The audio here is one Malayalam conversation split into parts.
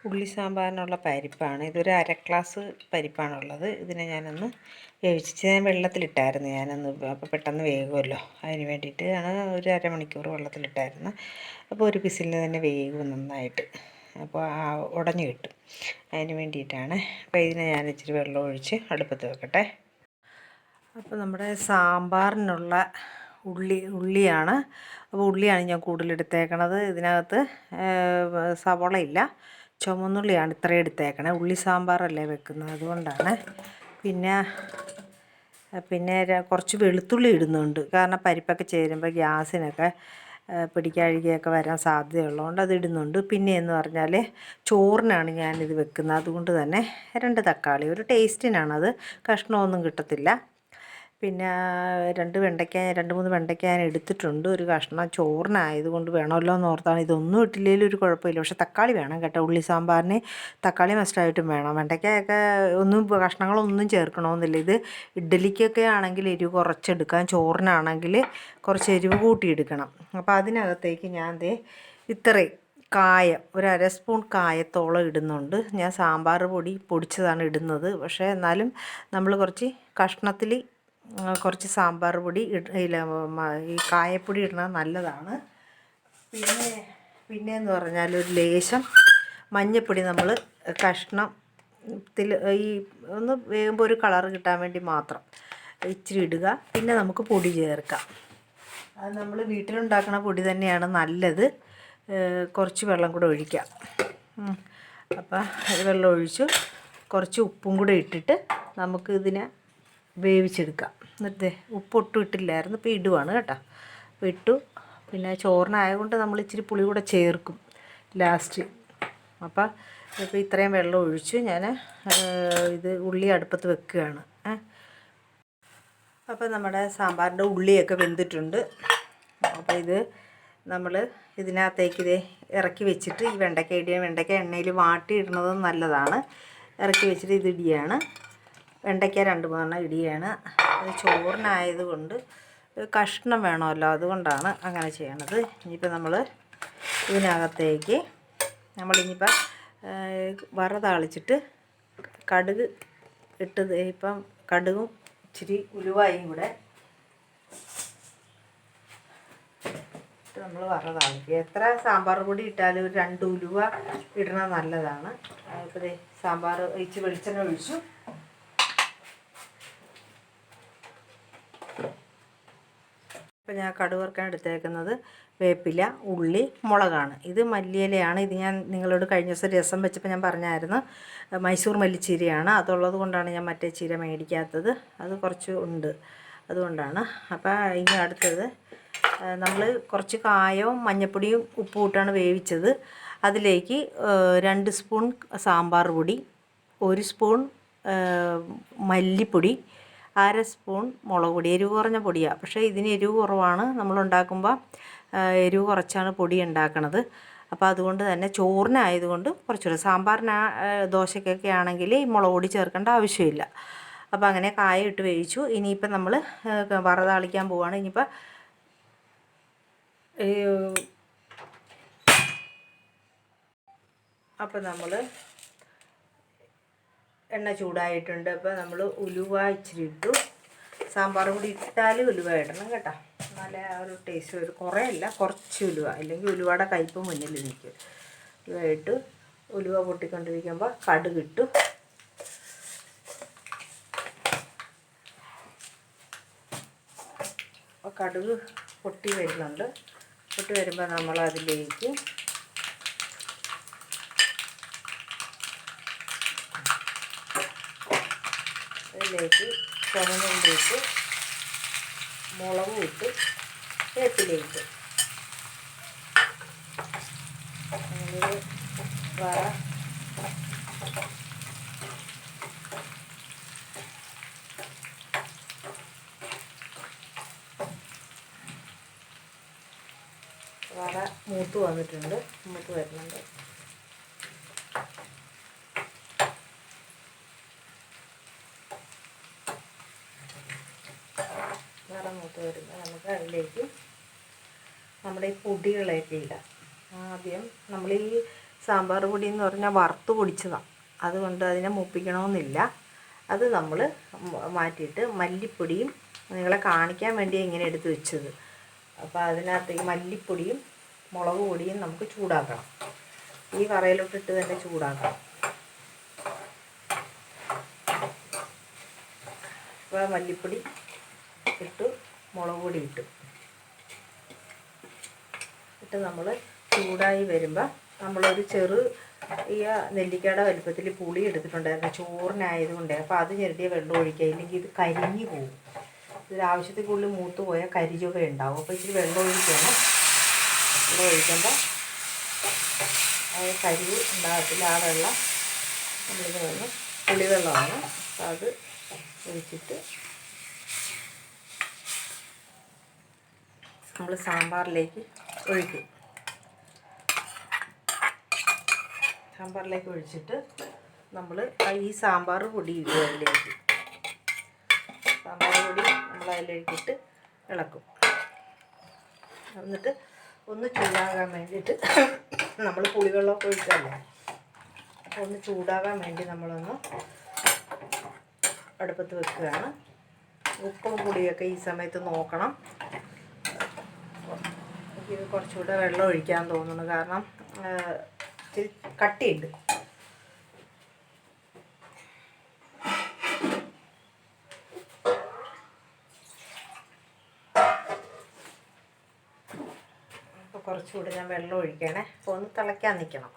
ഉള്ളി സാമ്പാറിനുള്ള പരിപ്പാണ്. ഇതൊരു അര ഗ്ലാസ് പരിപ്പാണുള്ളത്. ഇതിനെ ഞാനൊന്ന് വേവിച്ച് ഞാൻ വെള്ളത്തിലിട്ടായിരുന്നു. അപ്പോൾ പെട്ടെന്ന് വേകുമല്ലോ, അതിന് വേണ്ടിയിട്ട് ആണ് ഒരു അരമണിക്കൂർ വെള്ളത്തിലിട്ടായിരുന്നു. അപ്പോൾ ഒരു പിസിലിന് തന്നെ വേകും നന്നായിട്ട്. അപ്പോൾ ഉടഞ്ഞു കിട്ടും. അതിന് വേണ്ടിയിട്ടാണ്. അപ്പോൾ ഇതിനെ ഞാൻ ഇച്ചിരി വെള്ളം ഒഴിച്ച് അടുപ്പത്ത് വെക്കട്ടെ. അപ്പോൾ നമ്മുടെ സാമ്പാറിനുള്ള ഉള്ളിയാണ്. അപ്പോൾ ഉള്ളിയാണ് ഞാൻ കൂടുതലെടുത്തേക്കണത്. ഇതിനകത്ത് സവോളയില്ല, ചുവന്നുള്ളിയാണ് ഇത്രയും എടുത്തേക്കണേ. ഉള്ളി സാമ്പാറല്ലേ വെക്കുന്നത്, അതുകൊണ്ടാണ്. പിന്നെ കുറച്ച് വെളുത്തുള്ളി ഇടുന്നുണ്ട്. കാരണം പരിപ്പൊക്കെ ചേരുമ്പോൾ ഗ്യാസിനൊക്കെ പിടിക്കാഴികയൊക്കെ വരാൻ സാധ്യതയുള്ളതുകൊണ്ട് അത് ഇടുന്നുണ്ട്. പിന്നെയെന്ന് പറഞ്ഞാൽ ചോറിനാണ് ഞാനിത് വെക്കുന്നത്. അതുകൊണ്ട് തന്നെ 2 തക്കാളി, ഒരു ടേസ്റ്റിനാണത്, കഷ്ണമൊന്നും കിട്ടത്തില്ല. പിന്നെ 2 3 വെണ്ടയ്ക്ക ഞാൻ എടുത്തിട്ടുണ്ട്. ഒരു കഷ്ണം ചോറിനായതുകൊണ്ട് വേണമല്ലോ എന്ന് ഓർത്താണ്. ഇതൊന്നും ഇട്ടില്ലെങ്കിലും ഒരു കുഴപ്പമില്ല. പക്ഷേ തക്കാളി വേണം കേട്ടോ. ഉള്ളി സാമ്പാറിന് തക്കാളി മസ്റ്റായിട്ടും വേണം. വെണ്ടയ്ക്കയൊക്കെ കഷ്ണങ്ങളൊന്നും ചേർക്കണമെന്നില്ല. ഇത് ഇഡ്ഡലിക്കൊക്കെ ആണെങ്കിൽ എരിവ് കുറച്ചെടുക്കാം, ചോറിനാണെങ്കിൽ കുറച്ച് എരിവ് കൂട്ടിയെടുക്കണം. അപ്പോൾ അതിനകത്തേക്ക് ഞാൻ ഇത്രയും കായം, ഒരു അര സ്പൂൺ കായത്തോളം ഇടുന്നുണ്ട്. ഞാൻ സാമ്പാർ പൊടിച്ചതാണ് ഇടുന്നത്. പക്ഷേ എന്നാലും നമ്മൾ കുറച്ച് കഷ്ണത്തിൽ കുറച്ച് സാമ്പാർ പൊടി ഈ കായപ്പൊടി ഇടുന്നത് നല്ലതാണ്. പിന്നെയെന്ന് പറഞ്ഞാൽ ഒരു ലേശം മഞ്ഞൾപ്പൊടി നമ്മൾ കഷ്ണത്തിൽ ഒന്ന് വേകുമ്പോൾ ഒരു കളർ കിട്ടാൻ വേണ്ടി മാത്രം ഇച്ചിരി ഇടുക. പിന്നെ നമുക്ക് പൊടി ചേർക്കാം. അത് നമ്മൾ വീട്ടിലുണ്ടാക്കുന്ന പൊടി തന്നെയാണ് നല്ലത്. കുറച്ച് വെള്ളം കൂടെ ഒഴിക്കാം. അപ്പോൾ വെള്ളം ഒഴിച്ചു കുറച്ച് ഉപ്പും കൂടെ ഇട്ടിട്ട് നമുക്ക് ഇതിനെ വേവിച്ചെടുക്കാം. എന്നിട്ട് ഉപ്പൊട്ടും ഇട്ടില്ലായിരുന്നു, ഇപ്പോൾ ഇടുവാണ് കേട്ടോ. അപ്പോൾ ഇട്ടു. പിന്നെ ചോറിനായതുകൊണ്ട് നമ്മൾ ഇച്ചിരി പുളി കൂടെ ചേർക്കും ലാസ്റ്റ്. ഇപ്പോൾ ഇത്രയും വെള്ളം ഒഴിച്ചു ഞാൻ ഇത് ഉള്ളി അടുപ്പത്ത് വെക്കുകയാണ്. അപ്പോൾ നമ്മുടെ സാമ്പാറിൻ്റെ ഉള്ളിയൊക്കെ വെന്തിട്ടുണ്ട്. അപ്പോൾ ഇത് നമ്മൾ ഇതിനകത്തേക്ക് ഇറക്കി വെച്ചിട്ട് ഈ വെണ്ടയ്ക്ക എണ്ണയിൽ വാട്ടിയിടുന്നത് നല്ലതാണ്. ഇറക്കി വെച്ചിട്ട് ഇത് ഇടിയാണ്. വെണ്ടയ്ക്ക 2 3 ഇടിയാണ്. അത് ചോറിനായതുകൊണ്ട് കഷ്ണം വേണമല്ലോ, അതുകൊണ്ടാണ് അങ്ങനെ ചെയ്യണത്. ഇനിയിപ്പോൾ നമ്മൾ ഇതിനകത്തേക്ക് നമ്മളിനിയിപ്പോൾ വറതാളിച്ചിട്ട് കടുക് ഇട്ടത്, ഇപ്പം കടുകും ഇച്ചിരി ഉലുവായും കൂടെ നമ്മൾ വറതാളിക്കുക. എത്ര സാമ്പാർ പൊടി ഇട്ടാലും ഒരു 2 ഉലുവ ഇടണത് നല്ലതാണ്. ഇപ്പോൾ സാമ്പാർ ഇച്ചിരി വെളിച്ചെണ്ണ ഒഴിച്ചു. ഇപ്പോൾ ഞാൻ കടുക് വറുക്കാൻ എടുത്തേക്കുന്നത് വേപ്പില, ഉള്ളി, മുളകാണ്. ഇത് മല്ലിയിലയാണ്. ഇത് ഞാൻ നിങ്ങളോട് കഴിഞ്ഞ ദിവസം രസം വെച്ചപ്പോൾ ഞാൻ പറഞ്ഞായിരുന്നു മൈസൂർ മല്ലിച്ചീരയാണ്. അതുള്ളത് കൊണ്ടാണ് ഞാൻ മറ്റേ ചീര മേടിക്കാത്തത്. അത് കുറച്ച് ഉണ്ട്, അതുകൊണ്ടാണ്. അപ്പോൾ ഇനി അടുത്തത് നമ്മൾ കുറച്ച് കായവും മഞ്ഞൾപ്പൊടിയും ഉപ്പും ഇട്ടാണ് വേവിച്ചത്. അതിലേക്ക് 2 സ്പൂൺ സാമ്പാർ പൊടി, 1 സ്പൂൺ മല്ലിപ്പൊടി, 1/2 സ്പൂൺ മുളക് പൊടി. എരിവ് കുറഞ്ഞ പൊടിയാണ്, പക്ഷേ ഇതിന് എരിവ് കുറവാണ്. നമ്മളുണ്ടാക്കുമ്പോൾ എരിവ് കുറച്ചാണ് പൊടി ഉണ്ടാക്കണത്. അപ്പോൾ അതുകൊണ്ട് തന്നെ ചോറിനായതുകൊണ്ട് കുറച്ചുകൂടെ, സാമ്പാറിന് ദോശയ്ക്കൊക്കെ ആണെങ്കിൽ ഈ മുളക് പൊടി ചേർക്കേണ്ട ആവശ്യമില്ല. അപ്പോൾ അങ്ങനെ കായ ഇട്ട് വേവിച്ചു. ഇനിയിപ്പോൾ നമ്മൾ വറതാളിക്കാൻ പോവുകയാണ്. ഇനിയിപ്പോൾ അപ്പോൾ നമ്മൾ എണ്ണ ചൂടായിട്ടുണ്ട്. അപ്പോൾ നമ്മൾ ഉലുവ ഇച്ചിരി ഇട്ടു. സാമ്പാർ പൊടി ഇട്ടാൽ ഉലുവ ഇടണം കേട്ടോ, നല്ല ഒരു ടേസ്റ്റ് വരും. കുറേ അല്ല, കുറച്ച് ഉലുവ, അല്ലെങ്കിൽ ഉലുവയുടെ കയ്പ്പ് മുന്നിൽ നിൽക്കും. ഉലുവ ഇട്ടു. ഉലുവ പൊട്ടിക്കൊണ്ടിരിക്കുമ്പോൾ കടുക് ഇട്ടു. അപ്പോൾ കടുക് പൊട്ടി വരുന്നുണ്ട്. പൊട്ടി വരുമ്പോൾ നമ്മൾ അതിലേക്ക് ചുവന്നുള്ളി ഇട്ട്, മുളകും ഇട്ട്, വേപ്പില ഇട്ട് വറ മൂത്ത് വന്നിട്ടുണ്ട്, മൂത്ത് വരുന്നുണ്ട്. മൂത്ത് വരുമ്പോൾ നമുക്ക് അതിലേക്ക് നമ്മുടെ ഈ പൊടികളൊക്കെ ഇടാം. ആദ്യം നമ്മൾ ഈ സാമ്പാർ പൊടി എന്ന് പറഞ്ഞാൽ വറുത്ത് പൊടിച്ചതാണ്, അതുകൊണ്ട് അതിനെ മൂപ്പിക്കണമെന്നില്ല. അത് നമ്മൾ മാറ്റിയിട്ട് മല്ലിപ്പൊടിയും നിങ്ങളെ കാണിക്കാൻ വേണ്ടി ഇങ്ങനെ എടുത്ത് വെച്ചത്. അപ്പോൾ അതിനകത്ത് ഈ മല്ലിപ്പൊടിയും മുളക് പൊടിയും നമുക്ക് ചൂടാക്കണം. ഈ കറയിലോട്ടിട്ട് തന്നെ ചൂടാക്കണം. അപ്പോൾ മല്ലിപ്പൊടി ഇട്ട് മുളക് പൊടി ഇട്ട് നമ്മൾ ചൂടായി വരുമ്പോൾ നമ്മളൊരു ഈ നെല്ലിക്കയുടെ വലുപ്പത്തിൽ പുളി എടുത്തിട്ടുണ്ടായിരുന്നു, ചോറിനായതുകൊണ്ട്. അപ്പോൾ അത് ചെറിയ വെള്ളം ഒഴിക്കുക, ഇല്ലെങ്കിൽ ഇത് കരിഞ്ഞു പോകും. ഇതിലാവശ്യത്തിൽ കൂടുതൽ മൂത്ത് പോയാൽ കരിചുവ ഉണ്ടാവും. അപ്പോൾ ഇച്ചിരി വെള്ളം ഒഴിക്കണം. വെള്ളം ഒഴിക്കുമ്പോൾ അത് കരിവ് ഉണ്ടാകത്തില്ല. ആ വെള്ളം നമ്മളിത് വന്ന് പുളിവെള്ളമാണ്. അപ്പോൾ അത് ഒഴിച്ചിട്ട് നമ്മൾ സാമ്പാറിലേക്ക് ഒഴിക്കും. സാമ്പാറിലേക്ക് ഒഴിച്ചിട്ട് നമ്മൾ ഈ സാമ്പാർ പൊടി ഇടും അതിലേക്ക്. സാമ്പാർ പൊടി നമ്മൾ അതിലേക്കിട്ട് ഇളക്കും. എന്നിട്ട് ഒന്ന് ചൂടാകാൻ വേണ്ടിയിട്ട് നമ്മൾ പുളിവെള്ളമൊക്കെ ഒഴിച്ചല്ലേ, അപ്പോൾ ഒന്ന് ചൂടാകാൻ വേണ്ടി നമ്മളൊന്ന് അടുപ്പത്ത് വെക്കുകയാണ്. ഉപ്പും പുളിയൊക്കെ ഈ സമയത്ത് നോക്കണം. ഇത് കുറച്ചുകൂടെ വെള്ളം ഒഴിക്കാൻ തോന്നുന്നു, കാരണം ഇച്ചിരി കട്ടിയുണ്ട്. അപ്പോൾ കുറച്ചുകൂടി ഞാൻ വെള്ളം ഒഴിക്കണേ. അപ്പോൾ ഒന്ന് തിളയ്ക്കാൻ നിൽക്കണം.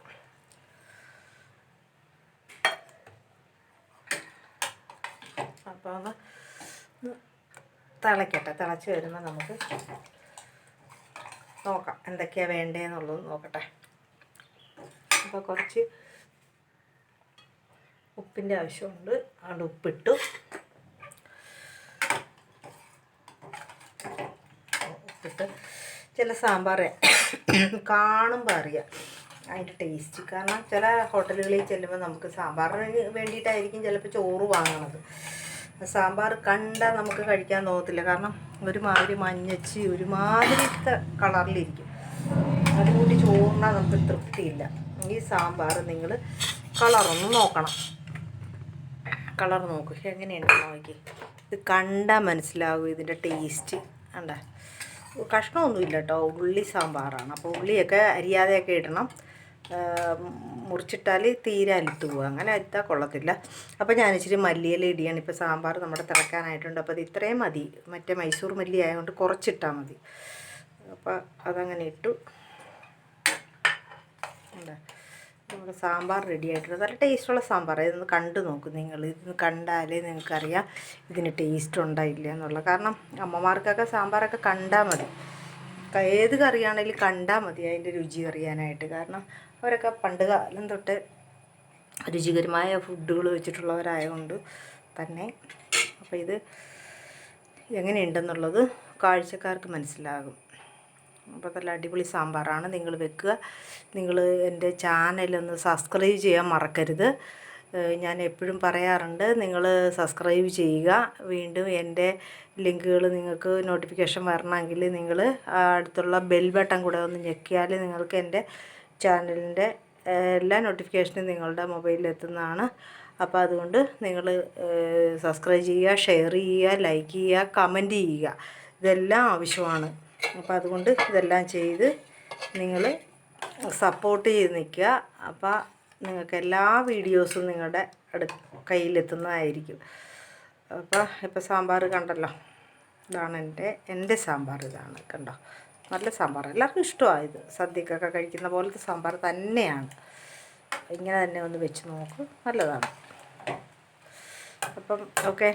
അപ്പോൾ ഒന്ന് തിളയ്ക്കട്ടെ. തിളച്ച് വരുമ്പോൾ നമുക്ക് നോക്കാം എന്തൊക്കെയാണ് വേണ്ടതെന്നുള്ളത് നോക്കട്ടെ. അപ്പോൾ കുറച്ച് ഉപ്പിൻ്റെ ആവശ്യമുണ്ട്. അതുകൊണ്ട് ഉപ്പിട്ടു. ഉപ്പിട്ട് ചില സാമ്പാർ കാണുമ്പോൾ അറിയാം അതിൻ്റെ ടേസ്റ്റ്. കാരണം ചില ഹോട്ടലുകളിൽ ചെല്ലുമ്പോൾ നമുക്ക് സാമ്പാറിന് വേണ്ടിയിട്ടായിരിക്കും ചിലപ്പോൾ ചോറ് വാങ്ങണത്. സാമ്പാർ കണ്ടാൽ നമുക്ക് കഴിക്കാൻ തോന്നത്തില്ല. കാരണം ഒരുമാതിരി മഞ്ഞച്ച് ഒരുമാതിരിത്തെ കളറിലിരിക്കും. അതുകൂടി ചോറിനാൽ നമുക്ക് തൃപ്തിയില്ല. ഈ സാമ്പാർ നിങ്ങൾ കളറൊന്ന് നോക്കണം. കളർ നോക്കൂ എങ്ങനെയുണ്ടെന്ന് നോക്കി. ഇത് കണ്ടാൽ മനസ്സിലാകും ഇതിൻ്റെ ടേസ്റ്റ്. കണ്ട കഷ്ണമൊന്നുമില്ല കേട്ടോ, ഉള്ളി സാമ്പാറാണ്. അപ്പോൾ ഉള്ളിയൊക്കെ അരിയാതെയൊക്കെ ഇടണം. മുറിച്ചിട്ടാൽ തീരെ അലുത്തു പോകും. അങ്ങനെ അലുത്താൽ കൊള്ളത്തില്ല. അപ്പോൾ ഞാൻ ഇച്ചിരി മല്ലിയില ഇടിയാണ്. ഇപ്പോൾ സാമ്പാർ നമ്മുടെ തിളക്കാനായിട്ടുണ്ട്. അപ്പോൾ അത് ഇത്രയും മതി. മറ്റേ മൈസൂർ മല്ലി ആയതുകൊണ്ട് കുറച്ചിട്ടാൽ മതി. അപ്പോൾ അതങ്ങനെ ഇട്ടു. എന്താ നമ്മുടെ സാമ്പാർ റെഡി ആയിട്ടുണ്ട്. നല്ല ടേസ്റ്റുള്ള സാമ്പാർ. ഇതൊന്ന് കണ്ടു നോക്കും നിങ്ങൾ. ഇതൊന്ന് കണ്ടാലേ നിങ്ങൾക്കറിയാം ഇതിന് ടേസ്റ്റ് ഉണ്ടോ ഇല്ല എന്നുള്ളത്. കാരണം അമ്മമാർക്കൊക്കെ സാമ്പാറൊക്കെ കണ്ടാൽ മതി. ഏത് കറിയാണെങ്കിലും കണ്ടാൽ മതി അതിൻ്റെ രുചി അറിയാനായിട്ട്. കാരണം അവരൊക്കെ പണ്ട് കാലം തൊട്ട് രുചികരമായ ഫുഡുകൾ വെച്ചിട്ടുള്ളവരായതുകൊണ്ട് തന്നെ. അപ്പോൾ ഇത് എങ്ങനെയുണ്ടെന്നുള്ളത് കാഴ്ചക്കാർക്ക് മനസ്സിലാകും. അപ്പോൾ നല്ല അടിപൊളി സാമ്പാറാണ്. നിങ്ങൾ വെക്കുക. നിങ്ങൾ എൻ്റെ ചാനലൊന്ന് സബ്സ്ക്രൈബ് ചെയ്യാൻ മറക്കരുത്. ഞാൻ എപ്പോഴും പറയാറുണ്ട്, നിങ്ങൾ സബ്സ്ക്രൈബ് ചെയ്യുക. വീണ്ടും എൻ്റെ ലിങ്കുകൾ നിങ്ങൾക്ക് നോട്ടിഫിക്കേഷൻ വരണമെങ്കിൽ നിങ്ങൾ അടുത്തുള്ള ബെൽ ബട്ടൺ കൂടെ ഒന്ന് ഞെക്കിയാൽ നിങ്ങൾക്ക് എൻ്റെ ചാനലിൻ്റെ എല്ലാ നോട്ടിഫിക്കേഷനും നിങ്ങളുടെ മൊബൈലിൽ എത്തുന്നതാണ്. അപ്പോൾ അതുകൊണ്ട് നിങ്ങൾ സബ്സ്ക്രൈബ് ചെയ്യുക, ഷെയർ ചെയ്യുക, ലൈക്ക് ചെയ്യുക, കമൻറ്റ് ചെയ്യുക. ഇതെല്ലാം ആവശ്യമാണ്. അപ്പോൾ അതുകൊണ്ട് ഇതെല്ലാം ചെയ്ത് നിങ്ങൾ സപ്പോർട്ട് ചെയ്ത് നിൽക്കുക. അപ്പോൾ നിങ്ങൾക്ക് എല്ലാ വീഡിയോസും നിങ്ങളുടെ കയ്യിലെത്തുന്നതായിരിക്കും. അപ്പോൾ ഇപ്പോൾ സാമ്പാർ കണ്ടല്ലോ, ഇതാണ് എൻ്റെ സാമ്പാർ. ഇതാണ് കണ്ടോ, നല്ല സാമ്പാർ. എല്ലാവർക്കും ഇഷ്ടമാണ് ഇത്. സദ്യക്കൊക്കെ കഴിക്കുന്ന പോലത്തെ സാമ്പാർ തന്നെയാണ്. ഇങ്ങനെ തന്നെ ഒന്ന് വെച്ച് നോക്കും, നല്ലതാണ്. അപ്പം ഓക്കെ.